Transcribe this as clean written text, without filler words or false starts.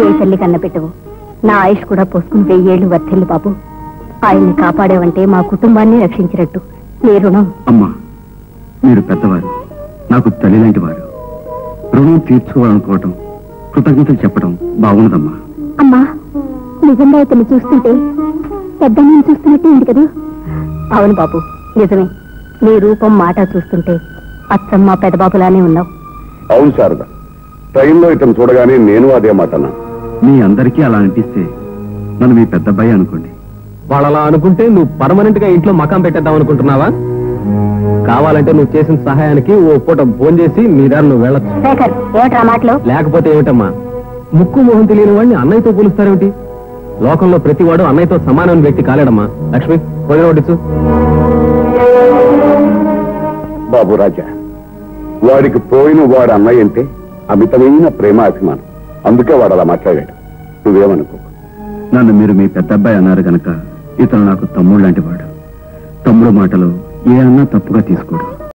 ఏ తల్లి కన్న పెట్టవు నా ఆయుష్ కూడా పోసుకుని 1000 ఏళ్లు వర్ధిల్లు బాబు. ఆయన్ని కాపాడావంటే మా కుటుంబాన్ని రక్షించినట్టు. నీ రుణం. అమ్మా, మీరు పెద్దవారు, నాకు తల్లి లాంటి వారు. రుణం తీర్చుకోవాలనుకోవటం, కృతజ్ఞతలు చెప్పడం బాగున్నదమ్మా. అమ్మా, నిజంగా ఇతన్ని చూస్తుంటే పెద్ద నేను చూస్తున్నట్టే ఉంది కదా? అవును బాబు, నిజమే. నీ రూపం, మాట చూస్తుంటే అచ్చమ్మ పెద్దబాబులానే ఉన్నావు. అవును శారద, ట్రైన్లో ఇతను చూడగానే నేను అదే మాట అన్నా. మీ అందరికీ అలా అనిపిస్తే నన్ను మీ పెద్దబ్బాయి అనుకోండి. వాళ్ళు అలా అనుకుంటే నువ్వు పర్మనెంట్ గా ఇంట్లో మకాం పెట్టేద్దాం అనుకుంటున్నావా? కావాలంటే నువ్వు చేసిన సహాయానికి ఓ పూట ఫోన్ చేసి నీ దారి నువ్వు వెళ్ళచ్చు. శేఖర్, ఏమిట్రా మాటలు? లేకపోతే ఏమిటమ్మా, ముక్కు మొహం తెలియని వాడిని అన్నయ్యతో పోలుస్తారేమిటి? లోకంలో ప్రతివాడు అన్నయ్యతో సమానమైన వ్యక్తి కాలేడమ్మా. లక్ష్మి, భోజనం వడ్డించు. బాబు రాజా, వాడికి పోయిన వాడు అన్నయ్య అంటే అమితమైన ప్రేమ, అభిమానం. అందుకే వాడు అలా మాట్లాడాడు. నువ్వేమనుకో. నన్ను మీరు మీ పెద్దబ్బాయి అన్నారు గనక ఇతను నాకు తమ్ముడు లాంటి వాడు. తమ్ముడు మాటలు ఏ అన్నా తప్పుగా తీసుకోడు.